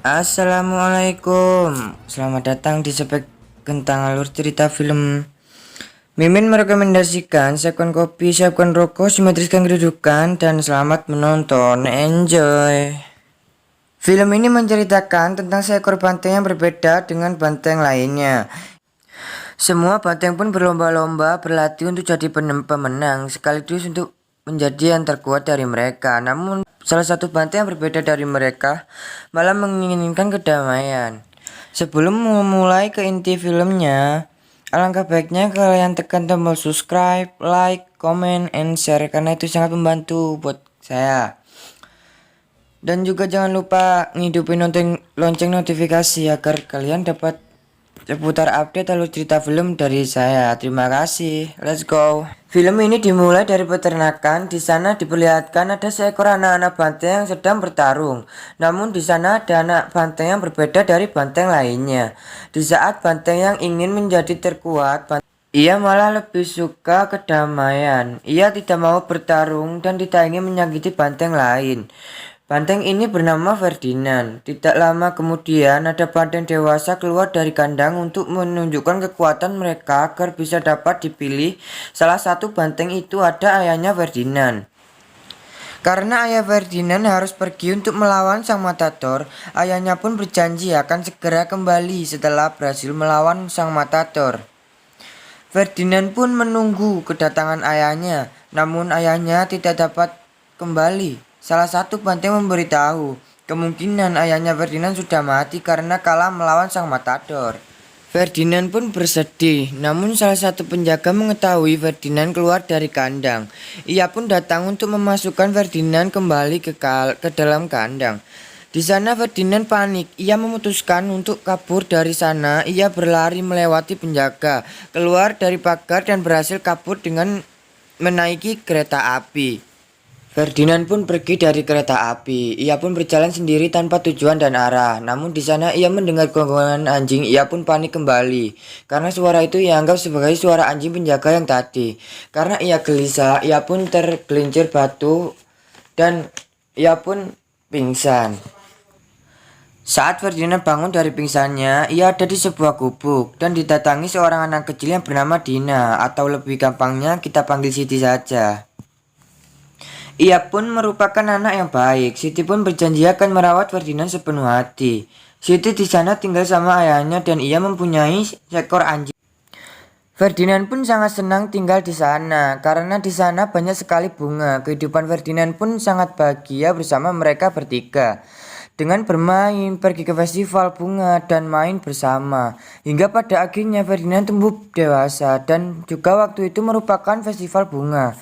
Assalamualaikum, selamat datang di Sepek Kentang Alur Cerita Film. Mimin merekomendasikan siapkan kopi, siapkan rokok, simetriskan kedudukan, dan selamat menonton. Enjoy. Film ini menceritakan tentang seekor banteng yang berbeda dengan banteng lainnya. Semua banteng pun berlomba-lomba berlatih untuk jadi pemenang sekaligus untuk menjadi yang terkuat dari mereka. Namun salah satu banteng yang berbeda dari mereka malah menginginkan kedamaian. Sebelum memulai ke inti filmnya, alangkah baiknya kalian tekan tombol subscribe, like, comment, and share karena itu sangat membantu buat saya. Dan juga jangan lupa ngidupin lonceng notifikasi agar kalian dapat seputar update alur cerita film dari saya. Terima kasih. Let's go. Film ini dimulai dari peternakan. Di sana diperlihatkan ada seekor anak-anak banteng yang sedang bertarung. Namun di sana ada anak banteng yang berbeda dari banteng lainnya. Di saat banteng yang ingin menjadi terkuat, ia malah lebih suka kedamaian. Ia tidak mau bertarung dan tidak ingin menyakiti banteng lain. Banteng ini bernama Ferdinand. Tidak lama kemudian ada banteng dewasa keluar dari kandang untuk menunjukkan kekuatan mereka agar bisa dapat dipilih. Salah satu banteng itu ada ayahnya Ferdinand. Karena ayah Ferdinand harus pergi untuk melawan sang matador, ayahnya pun berjanji akan segera kembali setelah berhasil melawan sang matador. Ferdinand pun menunggu kedatangan ayahnya, namun ayahnya tidak dapat kembali. Salah satu banteng memberitahu, kemungkinan ayahnya Ferdinand sudah mati karena kalah melawan sang matador. Ferdinand pun bersedih, namun salah satu penjaga mengetahui Ferdinand keluar dari kandang. Ia pun datang untuk memasukkan Ferdinand kembali ke dalam kandang. Di sana Ferdinand panik. Ia memutuskan untuk kabur dari sana. Ia berlari melewati penjaga, keluar dari pagar dan berhasil kabur dengan menaiki kereta api. Ferdinand pun pergi dari kereta api. Ia pun berjalan sendiri tanpa tujuan dan arah. Namun di sana ia mendengar gonggongan anjing. Ia pun panik kembali karena suara itu ia anggap sebagai suara anjing penjaga yang tadi. Karena ia gelisah, ia pun tergelincir batu dan ia pun pingsan. Saat Ferdinand bangun dari pingsannya, ia ada di sebuah gubuk dan didatangi seorang anak kecil yang bernama Dina, atau lebih gampangnya kita panggil Siti saja. Ia pun merupakan anak yang baik. Siti pun berjanji akan merawat Ferdinand sepenuh hati. Siti di sana tinggal sama ayahnya dan ia mempunyai seekor anjing. Ferdinand pun sangat senang tinggal di sana karena di sana banyak sekali bunga. Kehidupan Ferdinand pun sangat bahagia bersama mereka bertiga. Dengan bermain, pergi ke festival bunga dan main bersama. Hingga pada akhirnya Ferdinand tumbuh dewasa dan juga waktu itu merupakan festival bunga.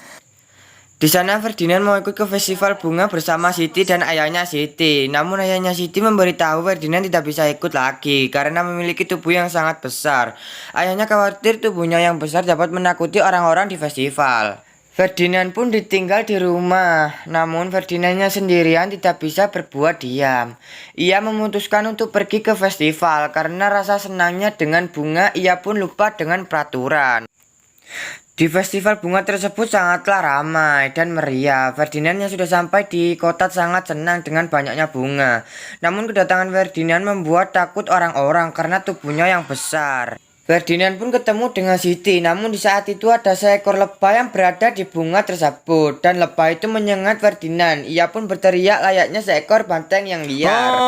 Di sana Ferdinand mau ikut ke festival bunga bersama Siti dan ayahnya Siti. Namun ayahnya Siti memberitahu Ferdinand tidak bisa ikut lagi karena memiliki tubuh yang sangat besar. Ayahnya khawatir tubuhnya yang besar dapat menakuti orang-orang di festival. Ferdinand pun ditinggal di rumah. Namun Ferdinandnya sendirian tidak bisa berbuat diam. Ia memutuskan untuk pergi ke festival karena rasa senangnya dengan bunga ia pun lupa dengan peraturan. Di festival bunga tersebut sangatlah ramai dan meriah. Ferdinand yang sudah sampai di kota sangat senang dengan banyaknya bunga. Namun kedatangan Ferdinand membuat takut orang-orang karena tubuhnya yang besar. Ferdinand pun ketemu dengan Siti, namun di saat itu ada seekor lebah yang berada di bunga tersebut. Dan lebah itu menyengat Ferdinand. Ia pun berteriak layaknya seekor banteng yang liar.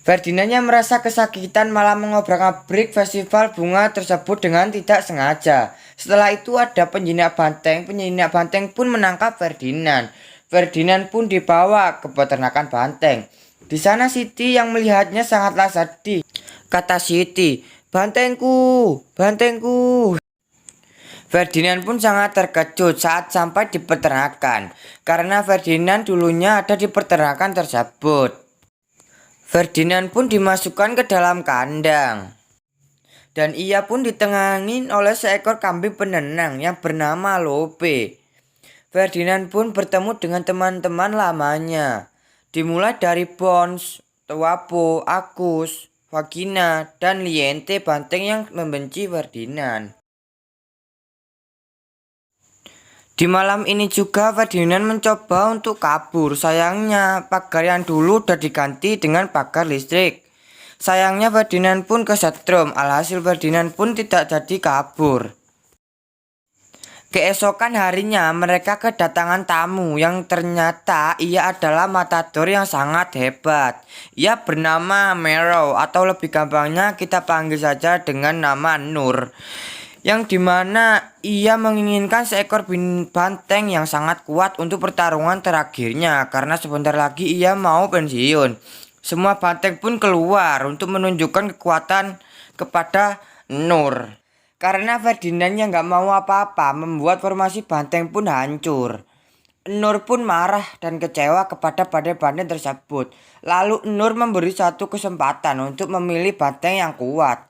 Ferdinand yang merasa kesakitan malah mengobrak-abrik festival bunga tersebut dengan tidak sengaja. Setelah itu ada penjinak banteng pun menangkap Ferdinand. Ferdinand pun dibawa ke peternakan banteng. Di sana Siti yang melihatnya sangatlah sedih. Kata Siti, "Bantengku, bantengku." Ferdinand pun sangat terkejut saat sampai di peternakan, karena Ferdinand dulunya ada di peternakan tersebut. Ferdinand pun dimasukkan ke dalam kandang. Dan ia pun ditenangin oleh seekor kambing penenang yang bernama Lope. Ferdinand pun bertemu dengan teman-teman lamanya. Dimulai dari Bones, Tuapo, Agus, Vagina, dan Liente banteng yang membenci Ferdinand. Di malam ini juga Ferdinand mencoba untuk kabur. Sayangnya pagar yang dulu sudah diganti dengan pagar listrik. Sayangnya Ferdinand pun kesetrum. Alhasil Ferdinand pun tidak jadi kabur. Keesokan harinya mereka kedatangan tamu yang ternyata ia adalah matador yang sangat hebat. Ia bernama Merrow atau lebih gampangnya kita panggil saja dengan nama Nur. Yang dimana ia menginginkan seekor banteng yang sangat kuat untuk pertarungan terakhirnya karena sebentar lagi ia mau pensiun. Semua banteng pun keluar untuk menunjukkan kekuatan kepada Nur. Karena Ferdinand yang gak mau apa-apa membuat formasi banteng pun hancur. Nur pun marah dan kecewa kepada banteng tersebut. Lalu Nur memberi satu kesempatan untuk memilih banteng yang kuat.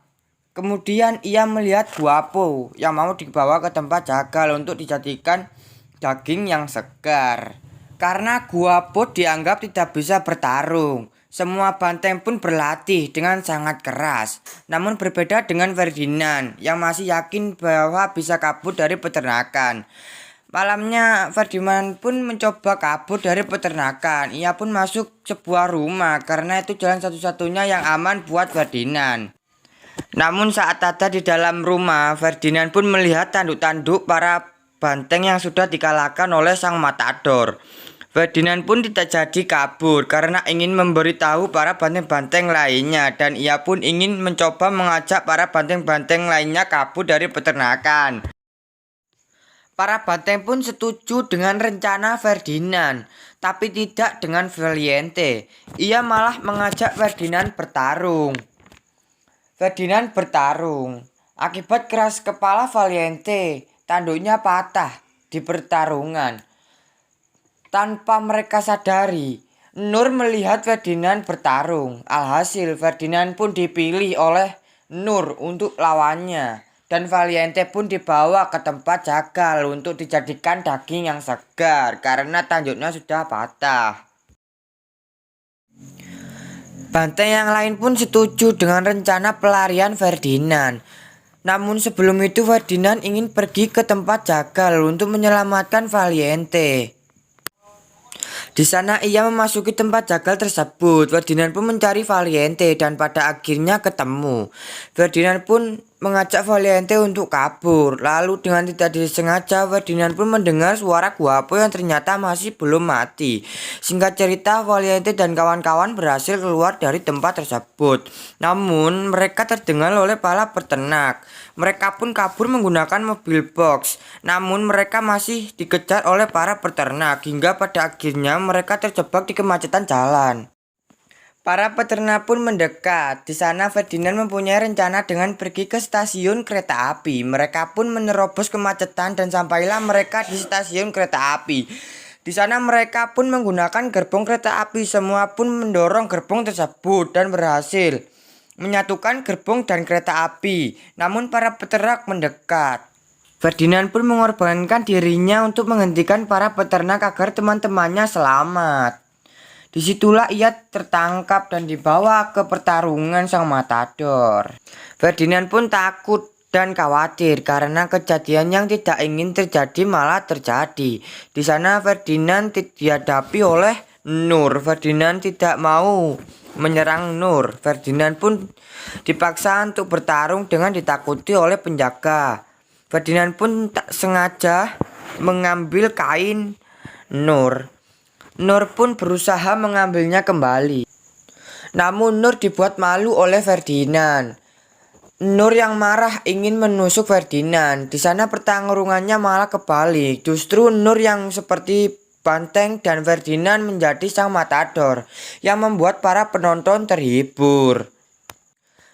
Kemudian ia melihat guapo yang mau dibawa ke tempat jagal untuk dijadikan daging yang segar. Karena guapo dianggap tidak bisa bertarung. Semua banteng pun berlatih dengan sangat keras. Namun berbeda dengan Ferdinand yang masih yakin bahwa bisa kabur dari peternakan. Malamnya Ferdinand pun mencoba kabur dari peternakan. Ia pun masuk sebuah rumah karena itu jalan satu-satunya yang aman buat Ferdinand. Namun saat ada di dalam rumah, Ferdinand pun melihat tanduk-tanduk para banteng yang sudah dikalahkan oleh sang matador. Ferdinand pun tidak jadi kabur karena ingin memberitahu para banteng-banteng lainnya dan ia pun ingin mencoba mengajak para banteng-banteng lainnya kabur dari peternakan. Para banteng pun setuju dengan rencana Ferdinand, tapi tidak dengan Valiente. Ia malah mengajak Ferdinand bertarung. Akibat keras kepala Valiente, tanduknya patah di pertarungan. Tanpa mereka sadari, Nur melihat Ferdinand bertarung. Alhasil Ferdinand pun dipilih oleh Nur untuk lawannya. Dan Valiente pun dibawa ke tempat jagal untuk dijadikan daging yang segar karena tanduknya sudah patah. Banteng yang lain pun setuju dengan rencana pelarian Ferdinand. Namun sebelum itu Ferdinand ingin pergi ke tempat jagal untuk menyelamatkan Valiente. Di sana ia memasuki tempat jagal tersebut. Ferdinand pun mencari Valiente dan pada akhirnya ketemu. Ferdinand pun mengajak Valiente untuk kabur. Lalu dengan tidak disengaja Ferdinand pun mendengar suara guapo yang ternyata masih belum mati. Singkat cerita, Valiente dan kawan-kawan berhasil keluar dari tempat tersebut. Namun mereka terdengar oleh para peternak. Mereka pun kabur menggunakan mobil box. Namun mereka masih dikejar oleh para peternak hingga pada akhirnya mereka terjebak di kemacetan jalan. Para peternak pun mendekat. Di sana Ferdinand mempunyai rencana dengan pergi ke stasiun kereta api. Mereka pun menerobos kemacetan dan sampailah mereka di stasiun kereta api. Di sana mereka pun menggunakan gerbong kereta api. Semua pun mendorong gerbong tersebut dan berhasil menyatukan gerbong dan kereta api. Namun para peternak mendekat. Ferdinand pun mengorbankan dirinya untuk menghentikan para peternak agar teman-temannya selamat. Disitulah ia tertangkap dan dibawa ke pertarungan sang matador. Ferdinand pun takut dan khawatir karena kejadian yang tidak ingin terjadi malah terjadi. Di sana Ferdinand dihadapi oleh Nur. Ferdinand tidak mau menyerang Nur. Ferdinand pun dipaksa untuk bertarung dengan ditakuti oleh penjaga. Ferdinand pun tak sengaja mengambil kain Nur. Nur pun berusaha mengambilnya kembali. Namun Nur dibuat malu oleh Ferdinand. Nur yang marah ingin menusuk Ferdinand. Di sana pertarungannya malah kebalik. Justru Nur yang seperti banteng dan Ferdinand menjadi sang matador yang membuat para penonton terhibur.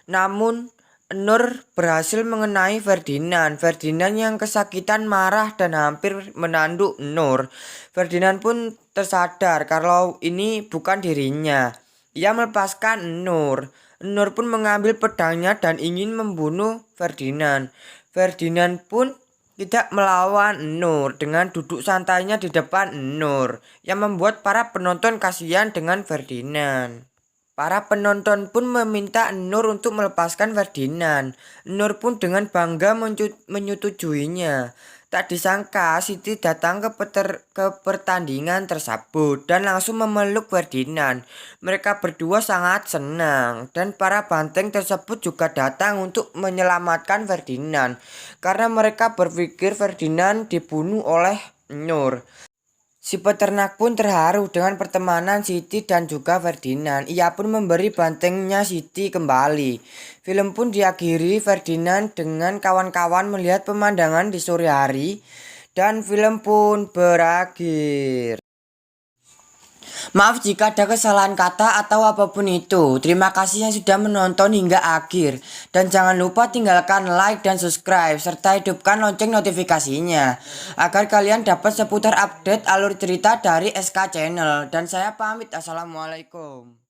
Namun Nur berhasil mengenai Ferdinand. Ferdinand yang kesakitan marah dan hampir menanduk Nur. Ferdinand pun tersadar kalau ini bukan dirinya. Ia melepaskan Nur. Nur pun mengambil pedangnya dan ingin membunuh Ferdinand. Ferdinand pun tidak melawan Nur dengan duduk santainya di depan Nur yang membuat para penonton kasihan dengan Ferdinand. Para penonton pun meminta Nur untuk melepaskan Ferdinand. Nur pun dengan bangga menyetujuinya. Tak disangka Siti datang ke pertandingan tersebut dan langsung memeluk Ferdinand. Mereka berdua sangat senang dan para banteng tersebut juga datang untuk menyelamatkan Ferdinand karena mereka berpikir Ferdinand dibunuh oleh Nur. Si peternak pun terharu dengan pertemanan Siti dan juga Ferdinand. Ia pun memberi bantengnya Siti kembali. Film pun diakhiri Ferdinand dengan kawan-kawan melihat pemandangan di sore hari dan film pun berakhir. Maaf jika ada kesalahan kata atau apapun itu. Terima kasih yang sudah menonton hingga akhir. Dan jangan lupa tinggalkan like dan subscribe serta hidupkan lonceng notifikasinya agar kalian dapat seputar update alur cerita dari SK Channel. Dan saya pamit. Assalamualaikum.